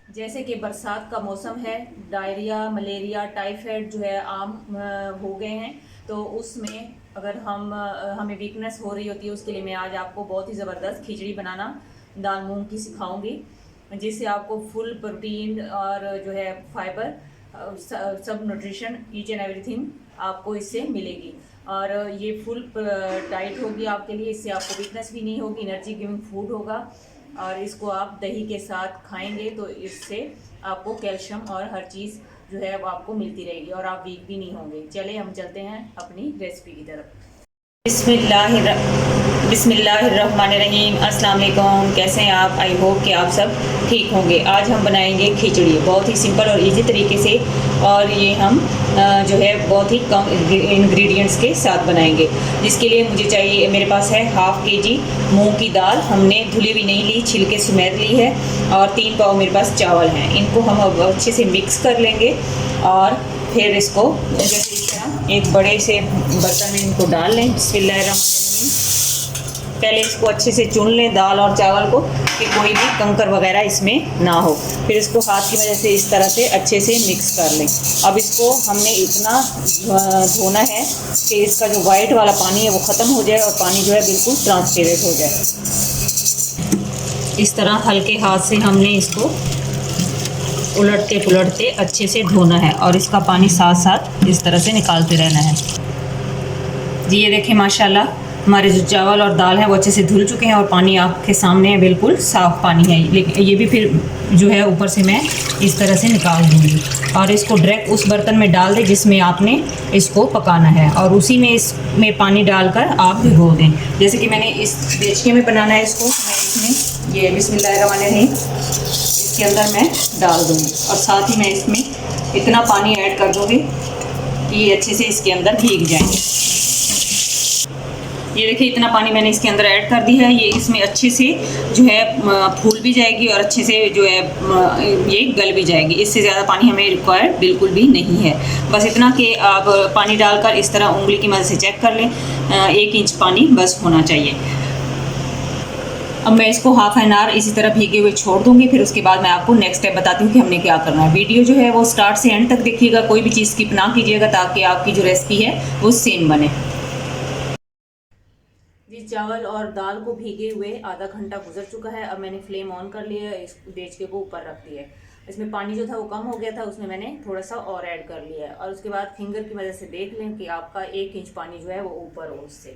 जैसे कि बरसात का मौसम है, डायरिया, मलेरिया, टाइफाइड जो है आम हो गए हैं, तो उसमें अगर हमें वीकनेस हो रही होती है, उसके लिए मैं आज आपको बहुत ही ज़बरदस्त खिचड़ी बनाना दाल मूंग की सिखाऊंगी, जिससे आपको फुल प्रोटीन और जो है फाइबर, सब न्यूट्रिशन, ईच एंड एवरीथिंग आपको इससे मिलेगी। और ये फुल डाइट होगी आपके लिए, इससे आपको वीकनेस भी नहीं होगी, एनर्जी गिविंग फूड होगा। और इसको आप दही के साथ खाएंगे तो इससे आपको कैल्शियम और हर चीज़ जो है वो आपको मिलती रहेगी और आप वीक भी नहीं होंगे। चले हम चलते हैं अपनी रेसिपी की तरफ। बिस्मिल्लाहिर्रहमानिर्रहीम। अस्सलाम वालेकुम। कैसे हैं आप? आई होप कि आप सब ठीक होंगे। आज हम बनाएंगे खिचड़ी बहुत ही सिंपल और इजी तरीके से, और ये हम जो है बहुत ही कम इंग्रेडिएंट्स के साथ बनाएंगे। जिसके लिए मुझे चाहिए, मेरे पास है 1/2 kg मूंग की दाल, हमने धुली भी नहीं ली, छिलके समेत ली है, और 3 पाव मेरे पास चावल हैं। इनको हम अब अच्छे से मिक्स कर लेंगे और फिर इसको जैसे इस तरह एक बड़े से बर्तन में इनको डाल लें। बिस्मिल्लाहिर्रहमानिर्रहीम। पहले इसको अच्छे से चुन लें दाल और चावल को, कि कोई भी कंकर वगैरह इसमें ना हो। फिर इसको हाथ की मदद से इस तरह से अच्छे से मिक्स कर लें। अब इसको हमने इतना धोना है कि इसका जो वाइट वाला पानी है वो ख़त्म हो जाए और पानी जो है बिल्कुल ट्रांसपेरेंट हो जाए। इस तरह हल्के हाथ से हमने इसको उलटते पुलटते अच्छे से धोना है और इसका पानी साथ साथ इस तरह से निकालते रहना है। जी ये देखें, माशाल्लाह हमारे जो चावल और दाल है वो अच्छे से धुल चुके हैं और पानी आपके सामने है, बिल्कुल साफ़ पानी है। लेकिन ये भी फिर जो है ऊपर से मैं इस तरह से निकाल दूँगी और इसको डायरेक्ट उस बर्तन में डाल दें जिसमें आपने इसको पकाना है, और उसी में इसमें पानी डालकर आप भिगो दें। जैसे कि मैंने इस देचके में बनाना है इसको, मैं इसमें ये बिस्मिल्लाहिर्रहमानिर्रहीम इसके अंदर मैं डाल दूँगी और साथ ही मैं इसमें इतना पानी ऐड कर दूँगी कि ये अच्छे से इसके अंदर भीग जाएंगे। ये देखिए, इतना पानी मैंने इसके अंदर ऐड कर दिया है। ये इसमें अच्छे से जो है फूल भी जाएगी और अच्छे से जो है ये गल भी जाएगी। इससे ज़्यादा पानी हमें रिक्वायर्ड बिल्कुल भी नहीं है। बस इतना कि आप पानी डालकर इस तरह उंगली की मदद से चेक कर लें, 1 इंच पानी बस होना चाहिए। अब मैं इसको हाफ एन आवर इसी तरह भीगे हुए छोड़ दूंगी, फिर उसके बाद मैं आपको नेक्स्ट स्टेप बताती हूँ कि हमने क्या करना है। वीडियो जो है वो स्टार्ट से एंड तक देखिएगा, कोई भी चीज़ स्किप ना कीजिएगा, ताकि आपकी जो रेसिपी है वो सेम बने। जी चावल और दाल को भीगे हुए आधा घंटा गुजर चुका है। अब मैंने फ्लेम ऑन कर लिया है, इस देचके को ऊपर रख दिया है। इसमें पानी जो था वो कम हो गया था, उसमें मैंने थोड़ा सा और ऐड कर लिया है, और उसके बाद फिंगर की मदद से देख लें कि आपका 1 इंच पानी जो है वो ऊपर हो उससे।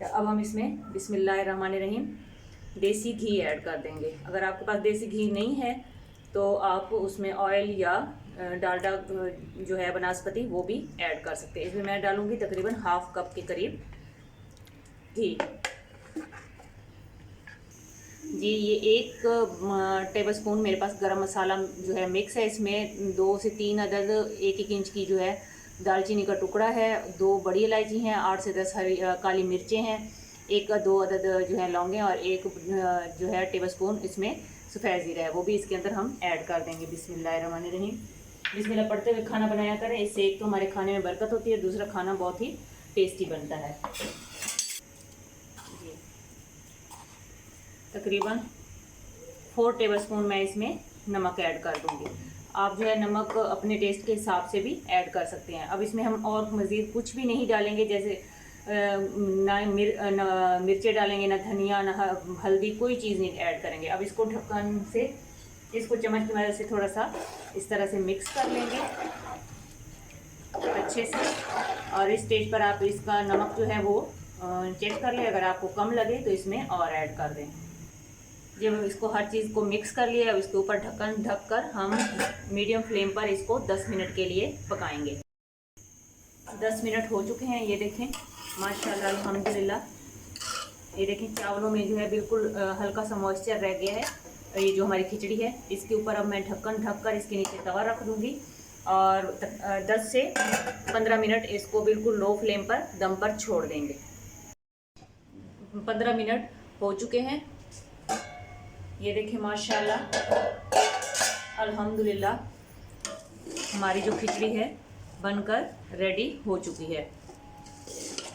अब हम इसमें बिस्मिल्लाहिर्रहमानिर्रहीम देसी घी ऐड कर देंगे। अगर आपके पास देसी घी नहीं है तो आप उसमें ऑयल या डालडा जो है वनस्पति वो भी ऐड कर सकते हैं। इसमें मैं डालूंगी तकरीबन 1/2 कप के करीब घी। जी ये 1 टेबलस्पून मेरे पास गरम मसाला जो है मिक्स है। इसमें 2 से 3 अदद 1-1 इंच की जो है दालचीनी का टुकड़ा है, 2 बड़ी इलायची हैं, 8 से 10 हरी काली मिर्चें हैं, 1-2 अदद जो है लौंगे, और 1 जो है टेबलस्पून इसमें सफ़ेद ज़ीरा है, वो भी इसके अंदर हम ऐड कर देंगे। बिस्मिल्लाहिर्रहमानिर्रहीम। बिस्मिल्लाह पढ़ते हुए खाना बनाया करें, इससे एक तो हमारे खाने में बरकत होती है, दूसरा खाना बहुत ही टेस्टी बनता है। तकरीबन 4 टेबलस्पून मैं इसमें नमक ऐड कर दूंगी। आप जो है नमक अपने टेस्ट के हिसाब से भी ऐड कर सकते हैं। अब इसमें हम और मज़ीद कुछ भी नहीं डालेंगे, जैसे ना मिर्चें डालेंगे, ना धनिया, ना हल्दी, कोई चीज़ नहीं ऐड करेंगे। अब इसको ढक्कन से, इसको चम्मच की मदद से थोड़ा सा इस तरह से मिक्स कर लेंगे अच्छे से, और इस स्टेज पर आप इसका नमक जो है वो चेक कर लें। अगर आपको कम लगे तो इसमें और ऐड कर दें। जब इसको हर चीज़ को मिक्स कर लिया, अब इसके ऊपर ढक्कन ढक कर हम मीडियम फ्लेम पर इसको 10 मिनट के लिए पकाएंगे। 10 मिनट हो चुके हैं, ये देखें माशाल्लाह अल्हम्दुलिल्लाह। ये देखें चावलों में जो है बिल्कुल हल्का सा मॉइस्चर रह गया है। ये जो हमारी खिचड़ी है, इसके ऊपर अब मैं ढक्कन ढक कर इसके नीचे तवा रख दूँगी और 10 से 15 मिनट इसको बिल्कुल लो फ्लेम पर दम पर छोड़ देंगे। 15 मिनट हो चुके हैं, ये देखिए माशाल्लाह अल्हम्दुलिल्लाह हमारी जो खिचड़ी है बनकर रेडी हो चुकी है।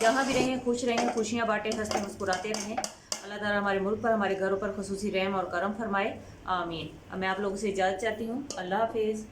जहाँ भी रहें खुश रहें, खुशियाँ बांटें, हंसते मुस्कुराते रहें। अल्लाह ताला हमारे मुल्क पर, हमारे घरों पर खुसूसी रहम और करम फरमाए। आमीन। अब मैं आप लोगों से इजाज़त चाहती हूँ। अल्लाह हाफिज़।